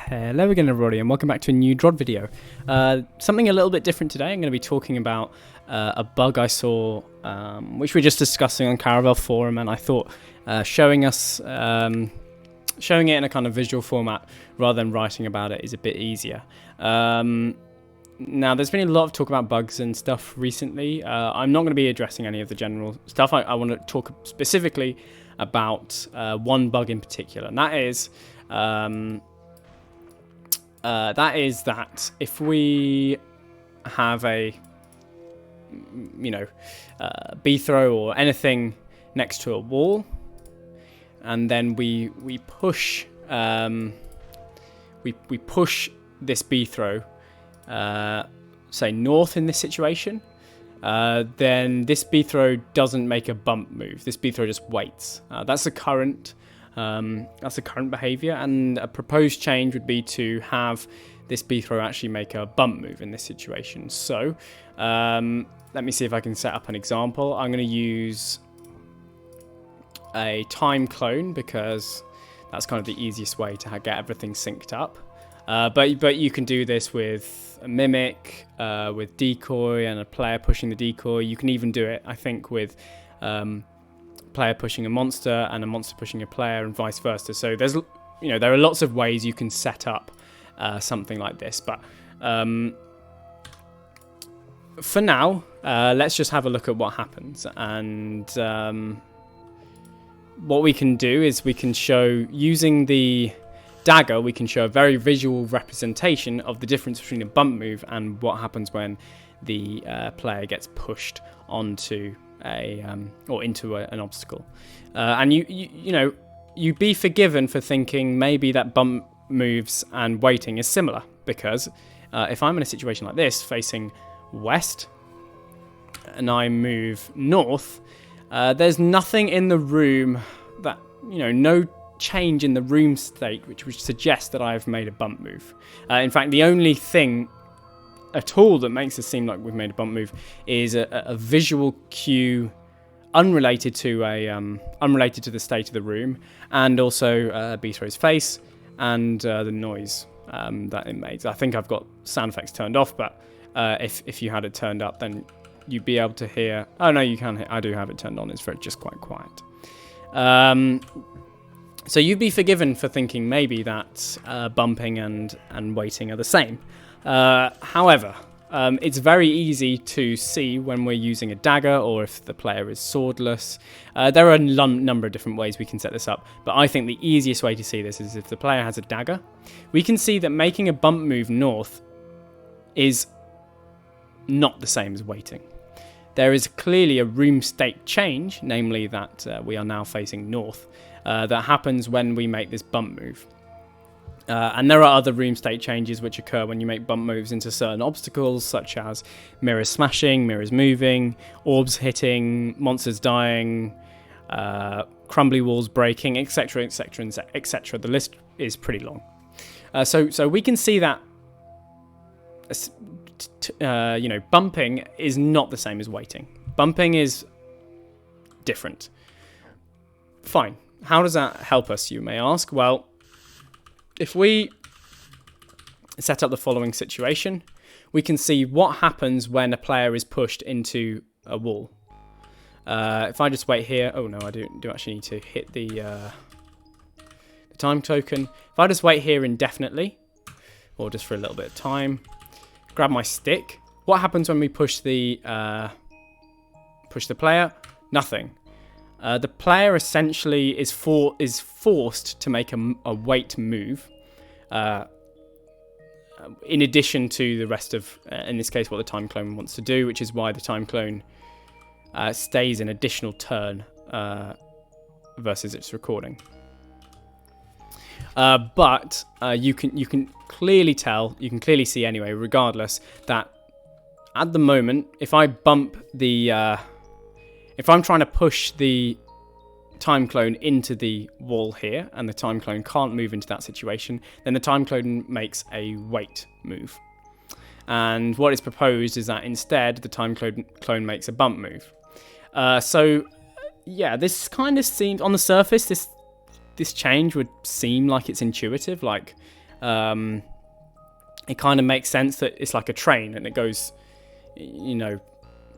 Hello again everybody and welcome back to a new DROD video. Something a little bit different today. I'm going to be talking about a bug I saw which we're just discussing on Caravel forum, and I thought showing it in a kind of visual format rather than writing about it is a bit easier. Now there's been a lot of talk about bugs and stuff recently. I'm not going to be addressing any of the general stuff. I want to talk specifically about one bug in particular, and that is that if we have a B throw or anything next to a wall, and then we push we push this B throw say north in this situation, then this B throw doesn't make a bump move. This B throw just waits. That's the current behavior, and a proposed change would be to have this B throw actually make a bump move in this situation. So let me see if I can set up an example. I'm going to use a time clone because that's kind of the easiest way to get everything synced up. But you can do this with a mimic, with decoy, and a player pushing the decoy. You can even do it, I think, with player pushing a monster and a monster pushing a player, and vice versa. So there's, there are lots of ways you can set up something like this. But for now, let's just have a look at what happens. And what we can do is we can show, using the dagger, we can show a very visual representation of the difference between a bump move and what happens when the player gets pushed onto into an obstacle. And you'd be forgiven for thinking maybe that bump moves and waiting is similar, because if I'm in a situation like this facing west and I move north, there's nothing in the room that, no change in the room state which would suggest that I've made a bump move. In fact, the only thing at all that makes it seem like we've made a bump move is a visual cue unrelated to the state of the room, and also B throw's face and the noise that it makes. I think I've got sound effects turned off, but if you had it turned up, then you'd be able to hear. Oh no, you can hear. I do have it turned on. It's just quite quiet. So you'd be forgiven for thinking maybe that bumping and waiting are the same. However, it's very easy to see when we're using a dagger, or if the player is swordless. There are a number of different ways we can set this up, but I think the easiest way to see this is if the player has a dagger. We can see that making a bump move north is not the same as waiting. There is clearly a room state change, namely that we are now facing north, that happens when we make this bump move. And there are other room state changes which occur when you make bump moves into certain obstacles, such as mirrors smashing, mirrors moving, orbs hitting, monsters dying, crumbly walls breaking, etc., etc., etc. The list is pretty long. So we can see that bumping is not the same as waiting. Bumping is different. Fine. How does that help us, you may ask? Well, if we set up the following situation, we can see what happens when a player is pushed into a wall. If I just wait here, oh no, I do actually need to hit the time token. If I just wait here indefinitely, or just for a little bit of time, grab my stick, what happens when we push the player? Nothing. The player essentially is forced to make a wait move, in addition to the rest of, in this case, what the time clone wants to do, which is why the time clone stays an additional turn versus its recording. But you can clearly tell, you can clearly see anyway, regardless, that at the moment, if I bump the if I'm trying to push the time clone into the wall here, and the time clone can't move into that situation, then the time clone makes a wait move. And what is proposed is that instead the time clone makes a bump move. So yeah, this kind of seems, on the surface, this change would seem like it's intuitive, like it kind of makes sense that it's like a train and it goes, you know,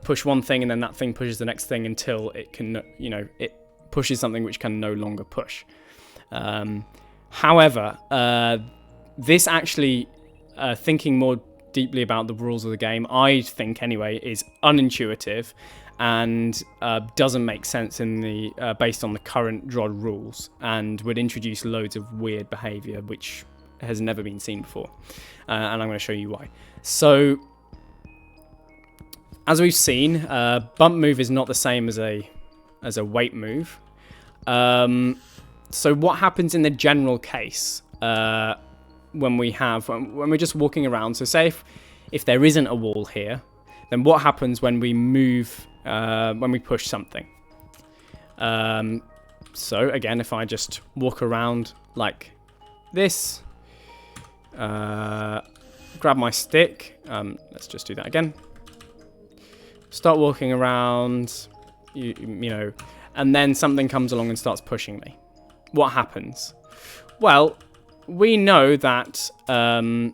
push one thing and then that thing pushes the next thing until it can, you know, it pushes something which can no longer push. However, this actually, thinking more deeply about the rules of the game, I think anyway, is unintuitive and doesn't make sense in the based on the current DROD rules, and would introduce loads of weird behaviour which has never been seen before, and I'm going to show you why. So, as we've seen, bump move is not the same as a weight move. So what happens in the general case when we're just walking around? So say if there isn't a wall here, then what happens when we move, when we push something? So again, if I just walk around like this, grab my stick, let's just do that again. Start walking around, you know, and then something comes along and starts pushing me. What happens? Well, we know that when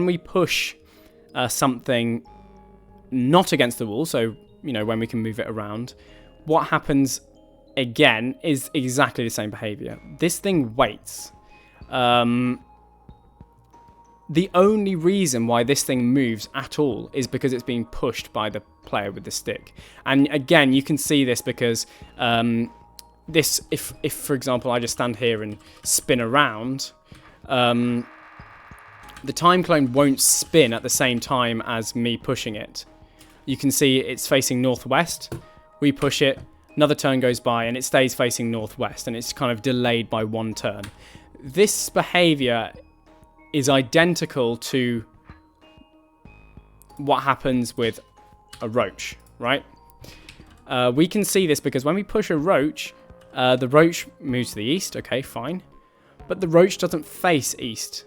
we push something not against the wall, so you know when we can move it around, what happens again is exactly the same behavior. This thing waits. The only reason why this thing moves at all is because it's being pushed by the player with the stick. And again, you can see this because if for example I just stand here and spin around, the time clone won't spin at the same time as me pushing it. You can see it's facing northwest. We push it, another turn goes by and it stays facing northwest, and it's kind of delayed by one turn. This behavior is identical to what happens with a roach, right? We can see this because when we push a roach, the roach moves to the east, okay, fine. But the roach doesn't face east.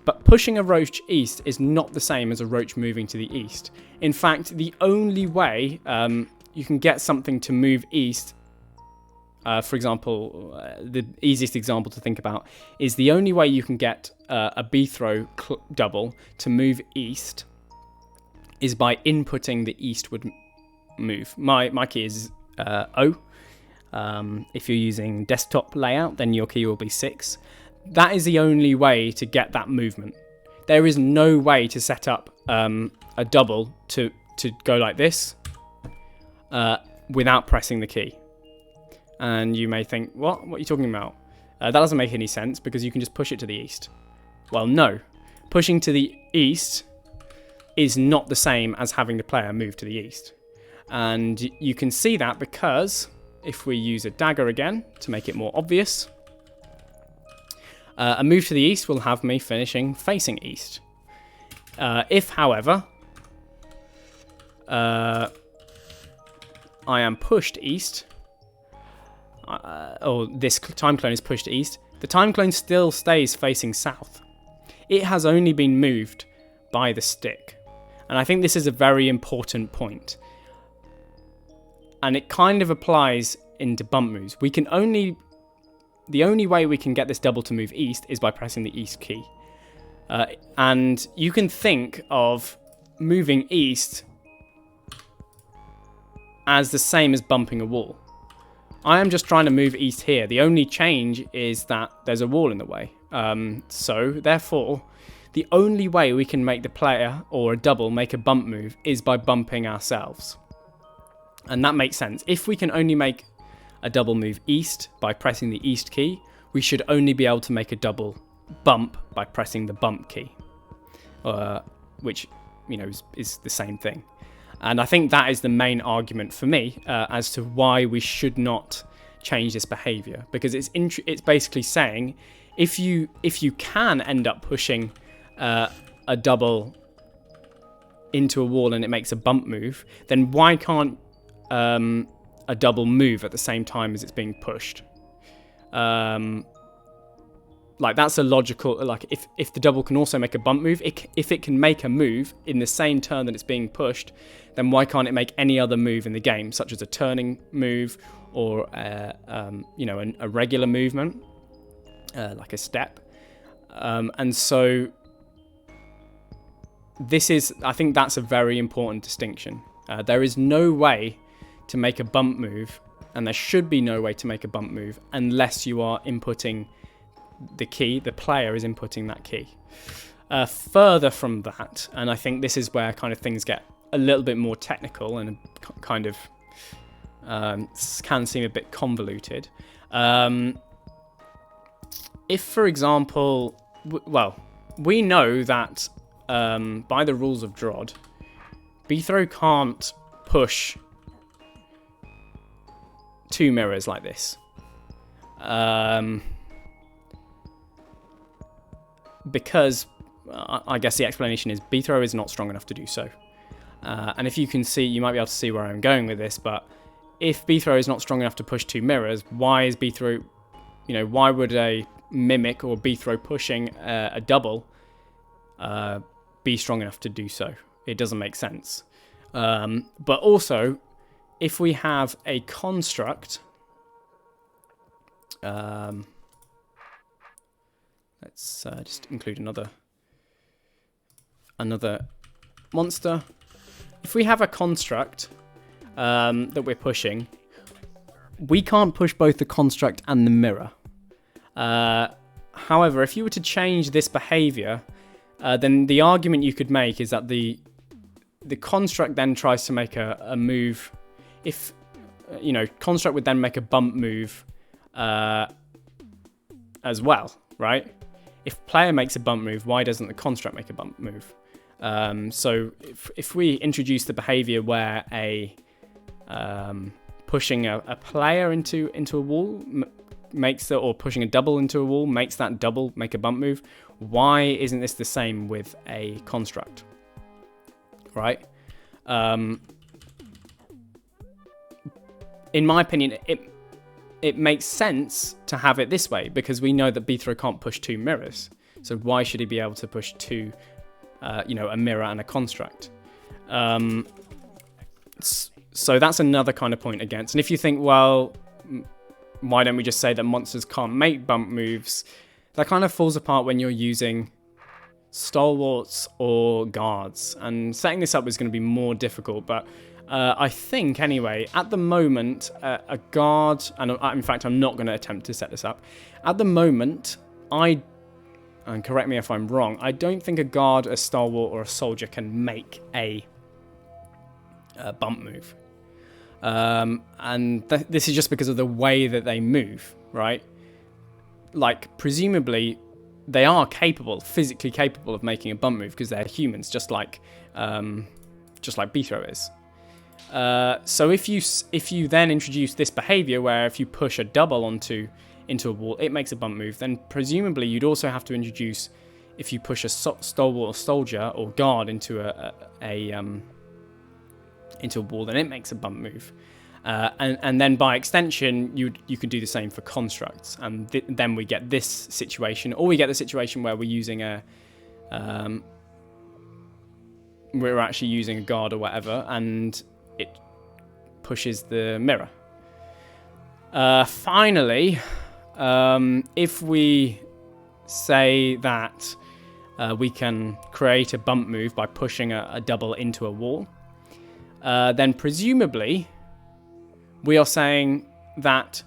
But pushing a roach east is not the same as a roach moving to the east. In fact, the only way you can get something to move east, for example, the easiest example to think about is the only way you can get a B-throw double to move east is by inputting the eastward move. My key is O. If you're using desktop layout, then your key will be 6. That is the only way to get that movement. There is no way to set up a double to go like this without pressing the key. And you may think, what are you talking about? That doesn't make any sense because you can just push it to the east. Well, no. Pushing to the east is not the same as having the player move to the east. And you can see that because if we use a dagger again to make it more obvious, a move to the east will have me finishing facing east. If, however, I am pushed east, or this time clone is pushed east, the time clone still stays facing south. It has only been moved by the stick. And I think this is a very important point. And it kind of applies into bump moves. The only way we can get this double to move east is by pressing the east key. And you can think of moving east as the same as bumping a wall. I am just trying to move east here. The only change is that there's a wall in the way. So, therefore, the only way we can make the player or a double make a bump move is by bumping ourselves. And that makes sense. If we can only make a double move east by pressing the east key, we should only be able to make a double bump by pressing the bump key, which, you know, is the same thing. And I think that is the main argument for me as to why we should not change this behavior, because it's basically saying if you can end up pushing a double into a wall and it makes a bump move, then why can't a double move at the same time as it's being pushed? Like, that's a logical, like, if the double can also make a bump move, if it can make a move in the same turn that it's being pushed, then why can't it make any other move in the game, such as a turning move or you know, a regular movement, like a step. And so I think that's a very important distinction. There is no way to make a bump move, and there should be no way to make a bump move unless you are inputting the key, the player is inputting that key. Further from that, and I think this is where kind of things get a little bit more technical and kind of can seem a bit convoluted. If, for example, we know that by the rules of DROD, Bthrow can't push 2 mirrors like this. Because I guess the explanation is Bthrow is not strong enough to do so. And if you can see, you might be able to see where I'm going with this, but if Bthrow is not strong enough to push 2 mirrors, why is Bthrow, you know, why would a Mimic or Bthrow pushing a double be strong enough to do so? It doesn't make sense. But also, if we have a construct, let's just include another monster. If we have a construct that we're pushing, we can't push both the construct and the mirror. However, if you were to change this behavior, then the argument you could make is that the construct then tries to make a move. If, you know, construct would then make a bump move as well, right? If player makes a bump move, why doesn't the construct make a bump move? So if we introduce the behavior where pushing a player into a wall or pushing a double into a wall makes that double make a bump move, why isn't this the same with a construct? Right? In my opinion, it makes sense to have it this way because we know that Bthrow can't push 2 mirrors. So why should he be able to push 2, you know, a mirror and a construct? So that's another kind of point against. And if you think, well, why don't we just say that monsters can't make bump moves? That kind of falls apart when you're using stalwarts or guards. And setting this up is going to be more difficult, but I think, anyway, at the moment, a guard, and in fact, I'm not going to attempt to set this up. At the moment, and correct me if I'm wrong, I don't think a guard, a stalwart, or a soldier can make a bump move. And this is just because of the way that they move, right? Like, presumably, they are physically capable of making a bump move because they're humans, just like Bthrow is. So if you then introduce this behavior where if you push a double into a wall, it makes a bump move, then presumably you'd also have to introduce, if you push a stalwart or soldier or guard into into a wall, then it makes a bump move. And then by extension, you could do the same for constructs, and then we get this situation, or we get the situation where we're using we're actually using a guard or whatever, and it pushes the mirror. Finally, if we say that we can create a bump move by pushing a double into a wall, then presumably we are saying that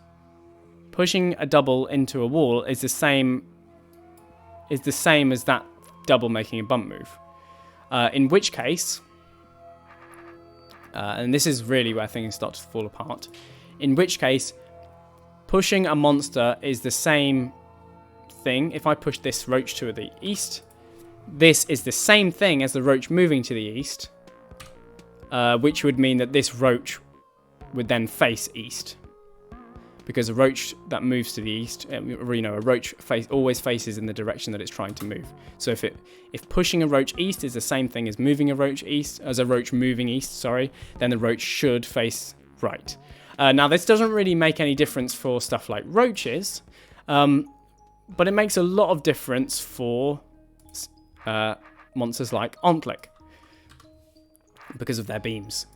pushing a double into a wall is the same as that double making a bump move. In which case, and this is really where things start to fall apart, in which case pushing a monster is the same thing. If I push this roach to the east, this is the same thing as the roach moving to the east, which would mean that this roach would then face east, because a roach that moves to the east, a roach always faces in the direction that it's trying to move. So if pushing a roach east is the same thing as moving a roach east, as a roach moving east, then the roach should face right. Now this doesn't really make any difference for stuff like roaches, but it makes a lot of difference for monsters like Ontlick because of their beams.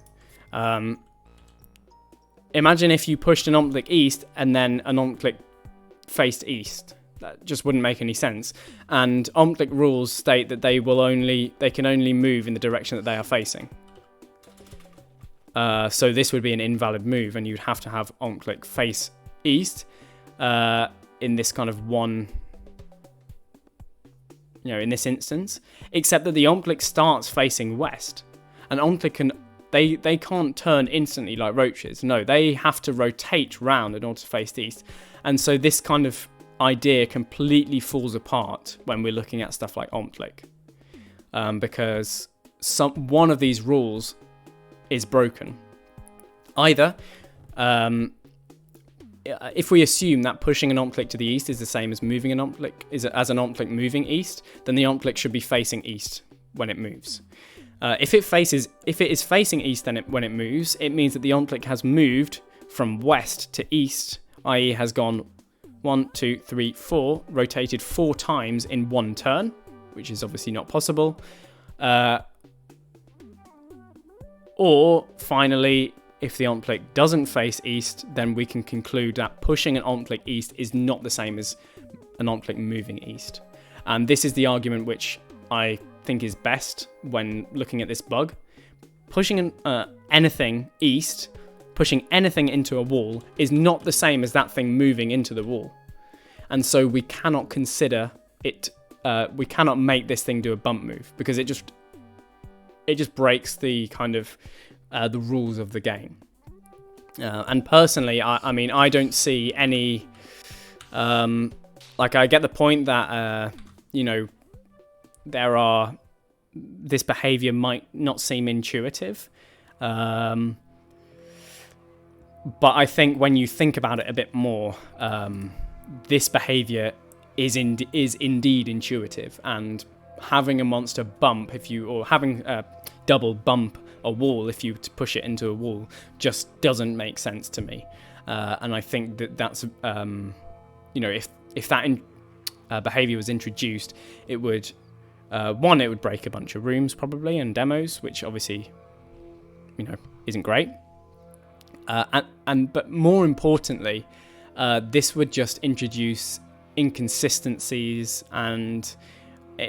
imagine if you pushed an on-click east and then an on-click faced east. That just wouldn't make any sense. And on-click rules state that they can only move in the direction that they are facing. So this would be an invalid move, and you'd have to have on-click face east in this kind of one, in this instance. Except that the on-click starts facing west, and on-click can they can't turn instantly like roaches. No, they have to rotate round in order to face east, and so this kind of idea completely falls apart when we're looking at stuff like on-click, because one of these rules is broken. Either, if we assume that pushing an on-click to the east is the same as moving an on-click, as an on-click moving east, then the on-click should be facing east when it moves. If it is facing east when it moves, it means that the on-click has moved from west to east, i.e. has gone 1, 2, 3, 4, rotated 4 times in one turn, which is obviously not possible. Or finally, if the on-click doesn't face east, then we can conclude that pushing an on-click east is not the same as an on-click moving east. And this is the argument which I think is best when looking at this bug. Pushing anything east, pushing anything into a wall, is not the same as that thing moving into the wall. And so we cannot consider it, we cannot make this thing do a bump move, because it just breaks the kind of the rules of the game. And personally, I mean, I don't see any, I get the point that, this behavior might not seem intuitive. But I think when you think about it a bit more, this behavior is indeed intuitive, and having a monster bump or having a double bump a wall if you push it into a wall just doesn't make sense to me. And I think that's if that behavior was introduced, it would it would break a bunch of rooms probably and demos, which obviously isn't great. But more importantly, this would just introduce inconsistencies, and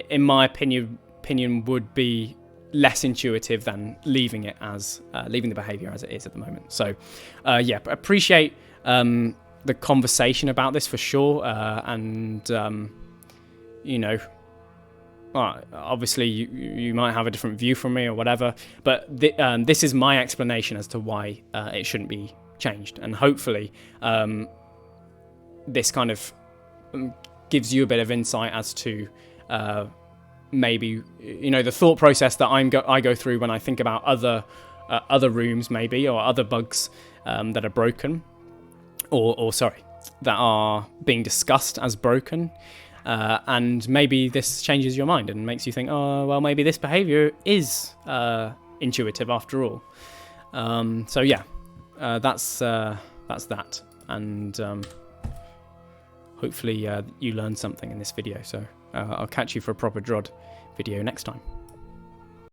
in my opinion would be less intuitive than leaving the behavior as it is at the moment. So appreciate the conversation about this for sure, obviously you might have a different view from me or whatever, but this is my explanation as to why it shouldn't be changed, and hopefully this kind of gives you a bit of insight as to maybe the thought process that I go through when I think about other rooms maybe, or other bugs that are broken, or that are being discussed as broken. And maybe this changes your mind and makes you think, oh, well, maybe this behavior is intuitive after all. That's that. And hopefully you learned something in this video. So I'll catch you for a proper DROD video next time.